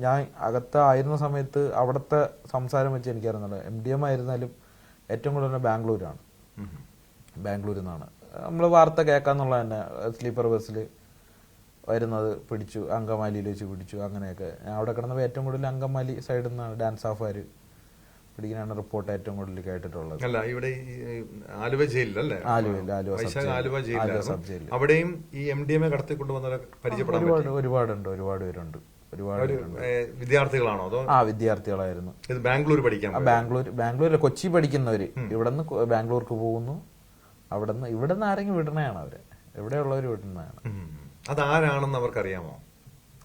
ഞാൻ അകത്തായിരുന്ന സമയത്ത് അവിടുത്തെ സംസാരം വെച്ച് എനിക്കറിയുന്നുണ്ട്. MDMA ആയിരുന്നാലും ഏറ്റവും കൂടുതൽ ബാംഗ്ലൂരാണ്. ബാംഗ്ലൂരിൽ നിന്നാണ് നമ്മൾ വാർത്ത കേൾക്കാന്നുള്ളത് തന്നെ. സ്ലീപ്പർ ബസ്സിൽ വരുന്നത് പിടിച്ചു, അങ്കമാലിയിൽ വെച്ച് പിടിച്ചു, അങ്ങനെയൊക്കെ. ഞാൻ അവിടെ കിടന്നപ്പോൾ ഏറ്റവും കൂടുതൽ അങ്കമാലി സൈഡിൽ നിന്നാണ് ഡാൻസ് ഓഫുകാർ പിടിക്കാനാണ് റിപ്പോർട്ട് ഏറ്റവും കൂടുതൽ കേട്ടിട്ടുള്ളത്. അല്ല, ഇവിടെ ആലുവ ജയിലല്ലേ? Aluva sub jail. അവിടെയും ഈ MDMA കടത്തിക്കൊണ്ടുവന്നവരെ പരിചയപ്പെടാൻ ഒരുപാടുണ്ട്, ഒരുപാട് പേരുണ്ട്. വിദ്യാർത്ഥികളാണോ അതോ? വിദ്യാർത്ഥികളായിരുന്നു. ഇത് ബാംഗ്ലൂർ പഠിക്കാൻ? ബാംഗ്ലൂരിൽ കൊച്ചി പഠിക്കുന്നവര് ഇവിടുന്ന് ബാംഗ്ലൂർക്ക് പോകുന്നു. ഇവിടുന്ന് ആരെങ്കിലും വിടണയാണ് അവര്, എവിടെയുള്ളവർ വിടുന്നതാണ്. അതാരാണെന്ന് അവർക്കറിയാമോ?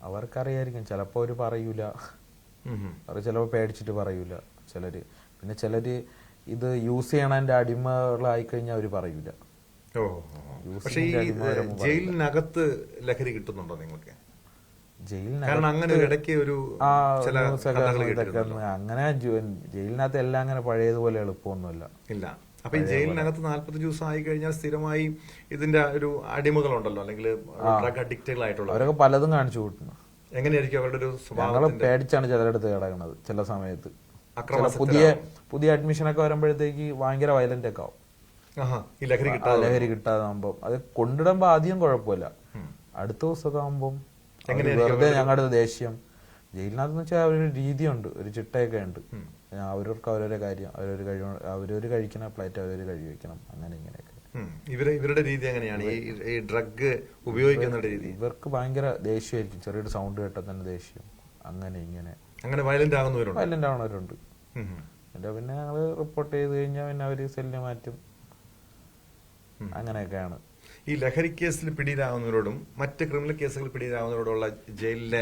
അവർക്കറിയായിരിക്കും. ചിലപ്പോ അവര് പറയൂല, അവർ ചിലപ്പോ പേടിച്ചിട്ട് പറയൂല ചിലര്. പിന്നെ ചിലര് ഇത് യൂസ് ചെയ്യണതിന്റെ അടിമകളായി കഴിഞ്ഞാൽ അവര് പറയൂല. പക്ഷേ ഈ ജയിലിനകത്ത് ലഹരി കിട്ടുന്നുണ്ടോ നിങ്ങൾക്ക്? അങ്ങനെ ജയിലിനകത്ത് എല്ലാം അങ്ങനെ പഴയതുപോലെ എളുപ്പമൊന്നുമില്ല. ഇല്ല. അപ്പൊ ഈ ജയിലിനകത്ത് 40 ദിവസം ആയി കഴിഞ്ഞാൽ സ്ഥിരമായി ഇതിന്റെ ഒരു അടിമകളുണ്ടല്ലോ, അല്ലെങ്കിൽ ഡ്രഗ് അഡിക്റ്റുകളായിട്ടുള്ള അവരൊക്കെ പലതും കാണിച്ചു കൂട്ടുന്നു. എങ്ങനെയായിരിക്കും അവരുടെ ഒരു സ്വഭാവം? പേടിച്ചാണ് ചിലരെടുത്ത് കിടക്കുന്നത്. ചില സമയത്ത് പുതിയ അഡ്മിഷനൊക്കെ വരുമ്പോഴത്തേക്ക് ഭയങ്കര വയലന്റ് ഒക്കെ ആവും. ലഹരി കിട്ടാതാകുമ്പോ അത് കൊണ്ടിടുമ്പോ ആദ്യം കുഴപ്പമില്ല, അടുത്ത ദിവസമൊക്കെ ആകുമ്പം വെറുതെ ഞങ്ങളുടെ ദേഷ്യം. ജയിലിനകത്ത് വെച്ചാൽ അവരൊരു രീതിയുണ്ട്, ഒരു ചിട്ടയൊക്കെ ഉണ്ട്. അവർക്ക് അവരവരുടെ കാര്യം അവരൊരു കഴിക്കണ പ്ലേറ്റ് അവരൊരു കഴി വെക്കണം, അങ്ങനെ ഇങ്ങനെയൊക്കെ. ഇവരുടെ രീതി എങ്ങനെയാണ് ഈ ഡ്രഗ് ഉപയോഗിക്കുന്ന രീതി? ഇവർക്ക് ഭയങ്കര ദേഷ്യമായിരിക്കും. ചെറിയൊരു സൗണ്ട് കേട്ടാൽ തന്നെ ദേഷ്യം, അങ്ങനെ ഇങ്ങനെ. അങ്ങനെ വയലന്റ് ആവുന്നവരുണ്ട്. പിന്നെ ഞങ്ങള് റിപ്പോർട്ട് ചെയ്ത് കഴിഞ്ഞാൽ പിന്നെ അവര് സെല്ലിന് മാറ്റും, അങ്ങനെയൊക്കെയാണ്. ഈ ലഹരി കേസിൽ പിടിയിലാവുന്നവരോടും മറ്റ് ക്രിമിനൽ കേസുകൾ പിടിയിലാവുന്നവരോടുള്ള ജയിൽ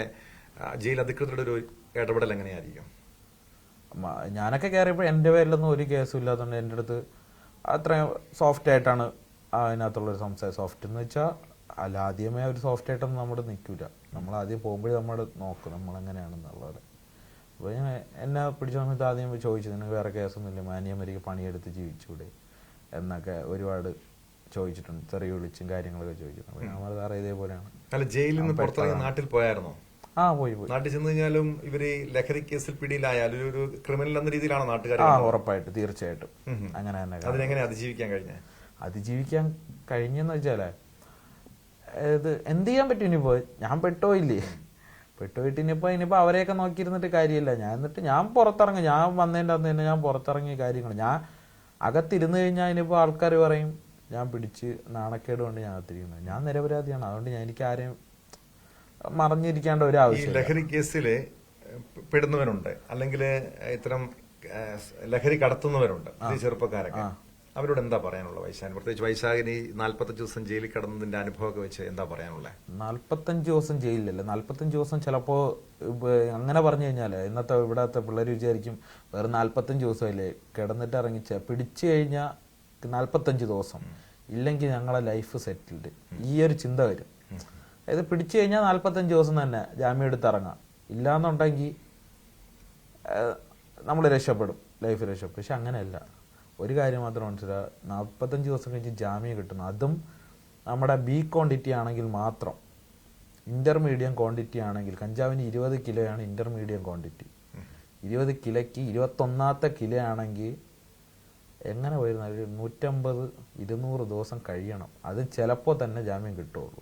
അധികൃതരുടെ ഒരു ഇടപെടൽ എങ്ങനെയായിരിക്കും? ഞാനൊക്കെ കയറിയപ്പോൾ എൻ്റെ പേരിലൊന്നും ഒരു കേസും ഇല്ലാത്തതുകൊണ്ട് എൻ്റെ അടുത്ത് അത്രയും സോഫ്റ്റ് ആയിട്ടാണ് അതിനകത്തുള്ളൊരു സംസാരം. സോഫ്റ്റ് എന്ന് വെച്ചാൽ അല്ല, ആദ്യമേ ഒരു സോഫ്റ്റ് ആയിട്ടൊന്നും നമ്മുടെ നിൽക്കില്ല. നമ്മൾ ആദ്യം പോകുമ്പോഴേ നമ്മൾ നോക്കും നമ്മളെങ്ങനെയാണെന്നുള്ളത്. അപ്പോൾ ഞാൻ എന്നെ പിടിച്ച സമയത്ത് ആദ്യം ചോദിച്ചു, നിനക്ക് വേറെ കേസൊന്നുമില്ല, മാന്യമരിക്ക് പണിയെടുത്ത് ജീവിച്ചൂടെ എന്നൊക്കെ ഒരുപാട് ചോദിച്ചിട്ടുണ്ട്. ചെറിയ വിളിച്ചും കാര്യങ്ങളൊക്കെ ചോദിച്ചിട്ടുണ്ട്. അപ്പോൾ ഞാൻ പറഞ്ഞാൽ ഇതേപോലെയാണ്. അല്ല, ജയിലിൽ നിന്ന് പുറത്തിറങ്ങി നാട്ടിൽ പോയായിരുന്നോ? പോയി. നാട്ടിൽ ചെന്ന് കഴിഞ്ഞാലും ഇവര് ലഹരി കേസിൽ പിടിയിലായാലും ഒരു ക്രിമിനൽ എന്ന രീതിയിലാണ് നാട്ടുകാർ? ഉറപ്പായിട്ട്, തീർച്ചയായിട്ടും അങ്ങനെ തന്നെ. അതിനെങ്ങനെ അതിജീവിക്കാൻ കഴിഞ്ഞ? അതിജീവിക്കാൻ കഴിഞ്ഞെന്ന് വെച്ചാലേ, ഇത് എന്ത് ചെയ്യാൻ പറ്റും? ഇനിയിപ്പോ ഞാൻ പെട്ടുപോയില്ലേ, പെട്ടുപോയിട്ട് ഇനിയിപ്പോ അവരെയൊക്കെ നോക്കിയിരുന്നിട്ട് കാര്യമില്ല. ഞാൻ പുറത്തിറങ്ങി, ഞാൻ വന്നതിൻ്റെ അന്ന് തന്നെ ഞാൻ പുറത്തിറങ്ങിയ കാര്യങ്ങൾ. ഞാൻ അകത്തിരുന്ന് കഴിഞ്ഞാൽ ഇനിയിപ്പോ ആൾക്കാർ പറയും ഞാൻ പിടിച്ച് നാണക്കേട് കൊണ്ട് ഞാൻ അകത്തിരിക്കുന്നത്. ഞാൻ നിരപരാധിയാണ്, അതുകൊണ്ട് എനിക്ക് ആരെയും മറിഞ്ഞിരിക്കേണ്ട ഒരു ആവശ്യം. ലഹരി കേസിൽ പെടുന്നവരുണ്ട്, അല്ലെങ്കിൽ ഇത്തരം ലഹരി കടത്തുന്നവരുണ്ട്, ചെറുപ്പക്കാരൊക്കെ. അവരോട് എന്താ പറയാനുള്ള വൈശാഖൻ? പ്രത്യേകിച്ച് വൈശാഖിന് 45 ദിവസം ജയിലിൽ കിടന്നതിന്റെ അനുഭവമൊക്കെ വെച്ച് എന്താ പറയാനുള്ളത്? 45 ദിവസം ജയിലിലല്ല, 45 ദിവസം ചിലപ്പോ അങ്ങനെ പറഞ്ഞു കഴിഞ്ഞാല് ഇന്നത്തെ ഇവിടത്തെ പിള്ളേർ വിചാരിക്കും വേറെ 45 ദിവസമല്ലേ കിടന്നിട്ട് ഇറങ്ങിച്ച പിടിച്ചു കഴിഞ്ഞാൽ 45 ദിവസം ഇല്ലെങ്കിൽ ഞങ്ങളെ ലൈഫ് സെറ്റിൽഡ്, ഈ ഒരു ചിന്ത വരും. അതായത് പിടിച്ചു കഴിഞ്ഞാൽ 45 ദിവസം തന്നെ ജാമ്യം എടുത്തിറങ്ങാം, ഇല്ലാന്നുണ്ടെങ്കിൽ നമ്മൾ രക്ഷപ്പെടും, ലൈഫ് രക്ഷപ്പെടും. പക്ഷെ അങ്ങനെയല്ല. ഒരു കാര്യം മാത്രം മനസ്സിലാക്കുക, 45 ദിവസം കഴിഞ്ഞ് ജാമ്യം കിട്ടുന്നു, അതും നമ്മുടെ ബി ക്വാണ്ടിറ്റി ആണെങ്കിൽ മാത്രം. ഇന്റർമീഡിയം ക്വാണ്ടിറ്റി ആണെങ്കിൽ കഞ്ചാവിന് 20 കിലോയാണ് ഇന്റർമീഡിയം ക്വാണ്ടിറ്റി. 20 കിലോയ്ക്ക് 21ാമത്തെ കിലോ ആണെങ്കിൽ എങ്ങനെ വരുന്ന 150-200 ദിവസം കഴിയണം. അത് ചിലപ്പോൾ തന്നെ ജാമ്യം കിട്ടുള്ളൂ.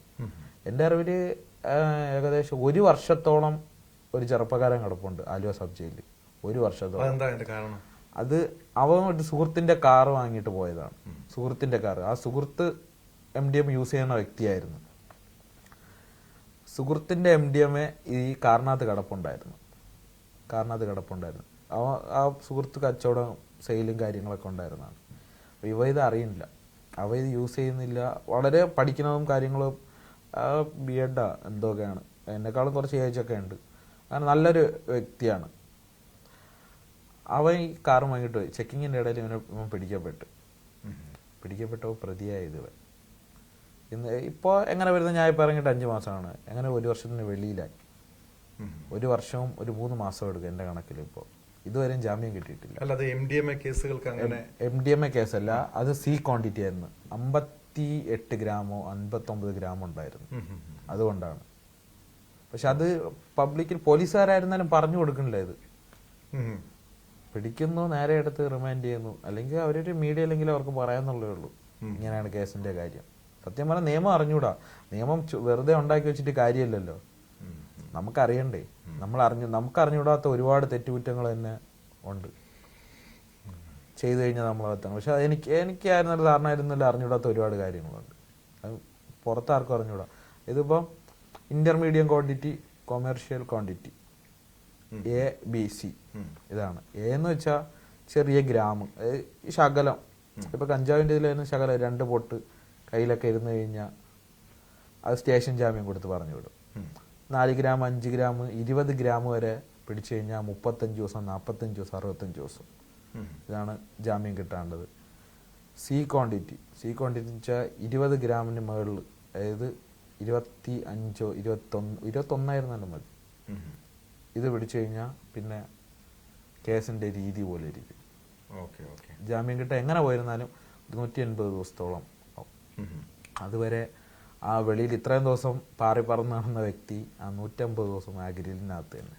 എൻ്റെ അറിവിൽ ഏകദേശം 1 വർഷത്തോളം ഒരു ചെറുപ്പക്കാരൻ കിടപ്പുണ്ട് ആലുവ സബ് ജയിലിൽ. 1 വർഷത്തോളം. അത് അവൻ ഒരു സുഹൃത്തിന്റെ കാറ് വാങ്ങിയിട്ട് പോയതാണ്. സുഹൃത്തിന്റെ കാറ്. ആ സുഹൃത്ത് MDMA യൂസ് ചെയ്യുന്ന വ്യക്തിയായിരുന്നു. സുഹൃത്തിന്റെ MDMA ഈ കാറിനകത്ത് കിടപ്പുണ്ടായിരുന്നു. ആ സുഹൃത്ത് കച്ചവടം സെയിലും കാര്യങ്ങളൊക്കെ ഉണ്ടായിരുന്നതാണ്. അപ്പോൾ ഇവ ഇത് അറിയുന്നില്ല, അവ ഇത് യൂസ് ചെയ്യുന്നില്ല. വളരെ പഠിക്കുന്നതും കാര്യങ്ങളും BEd എന്തൊക്കെയാണ്, എന്നെക്കാളും കുറച്ച് ഏജൊക്കെ ഉണ്ട്. അങ്ങനെ നല്ലൊരു വ്യക്തിയാണ്. അവൻ ഈ കാറ് വാങ്ങിയിട്ട് പോയി. ചെക്കിങ്ങിൻ്റെ ഇടയിൽ ഇവൻ പിടിക്കപ്പെട്ടപ്പോൾ പ്രതിയായത് ഇവൻ. ഇപ്പോൾ എങ്ങനെ വരുന്നത്? ഞാൻ ഇപ്പോൾ ഇറങ്ങിയിട്ട് 5 മാസമാണ്. എങ്ങനെ 1 വർഷത്തിന് വെളിയിലായി? 1 വർഷവും ഒരു 3 മാസവും എടുക്കും എൻ്റെ കണക്കിൽ. ഇപ്പോൾ ഇതുവരെയും ജാമ്യം കിട്ടിയിട്ടില്ല. അല്ലാതെ MDMA കേസുകൾക്ക് അങ്ങനെ? MDMA കേസല്ല, അത് C ക്വാണ്ടിറ്റി ആയിരുന്നു. 58 ഗ്രാമോ 59 ഗ്രാമോ ഉണ്ടായിരുന്നു. അതുകൊണ്ടാണ് പക്ഷെ അത് പബ്ലിക്കിൽ പോലീസുകാരായിരുന്നാലും പറഞ്ഞു കൊടുക്കണില്ല. ഇത് പിടിക്കുന്നു, നേരെ എടുത്ത് റിമാൻഡ് ചെയ്യുന്നു, അല്ലെങ്കിൽ അവരൊരു മീഡിയ അല്ലെങ്കിൽ അവർക്ക് പറയാന്നുള്ളേ ഉള്ളൂ ഇങ്ങനെയാണ് കേസിന്റെ കാര്യം. സത്യം പറഞ്ഞാൽ നിയമം അറിഞ്ഞൂടാ. നിയമം വെറുതെ ഉണ്ടാക്കി വെച്ചിട്ട് കാര്യമില്ലല്ലോ. നമുക്കറിയണ്ടേ. നമുക്ക് അറിഞ്ഞൂടാത്ത ഒരുപാട് തെറ്റുകുറ്റങ്ങൾ തന്നെ ഉണ്ട്. ചെയ്തു കഴിഞ്ഞാൽ നമ്മളെത്തണം. പക്ഷെ എനിക്കായിരുന്നൊരു ധാരണയായിരുന്നില്ല, അറിഞ്ഞൂടാത്ത ഒരുപാട് കാര്യങ്ങളുണ്ട്. അത് പുറത്താർക്കും അറിഞ്ഞൂടാ. ഇതിപ്പം ഇന്റർമീഡിയം ക്വാണ്ടിറ്റി, കൊമേഴ്ഷ്യൽ ക്വാണ്ടിറ്റി, ABC ഇതാണ്. എന്ന് വെച്ചാൽ ചെറിയ ഗ്രാം, ശകലം. ഇപ്പൊ കഞ്ചാവിന്റെ ഇതിലായിരുന്നു ശകലം 2 പൊട്ട് കയ്യിലൊക്കെ ഇരുന്ന് കഴിഞ്ഞാൽ അത് സ്റ്റേഷൻ ജാമ്യം കൊടുത്ത് പറഞ്ഞു വിടും. 4 ഗ്രാം, 5 ഗ്രാം, 20 ഗ്രാം വരെ പിടിച്ചു കഴിഞ്ഞാൽ 35 ദിവസം, 45 ദിവസം, 65 ദിവസം ഇതാണ് ജാമ്യം കിട്ടാണ്ടത്. സി ക്വാണ്ടിറ്റി വെച്ചാൽ 20 ഗ്രാമിന് മുകളിൽ, അതായത് 25 21 മതി. ഇത് പിടിച്ചു കഴിഞ്ഞാൽ പിന്നെ കേസിന്റെ രീതി പോലെ ഇരിക്കും. ജാമ്യം കിട്ടാൻ എങ്ങനെ പോയിരുന്നാലും 180 ദിവസത്തോളം ആവും. അതുവരെ ആ വെളിയിൽ ഇത്രയും ദിവസം പാറി പറന്ന് നടന്ന വ്യക്തി ആ 150 ദിവസം ആ ഗ്രില്ലിനകത്ത് തന്നെ.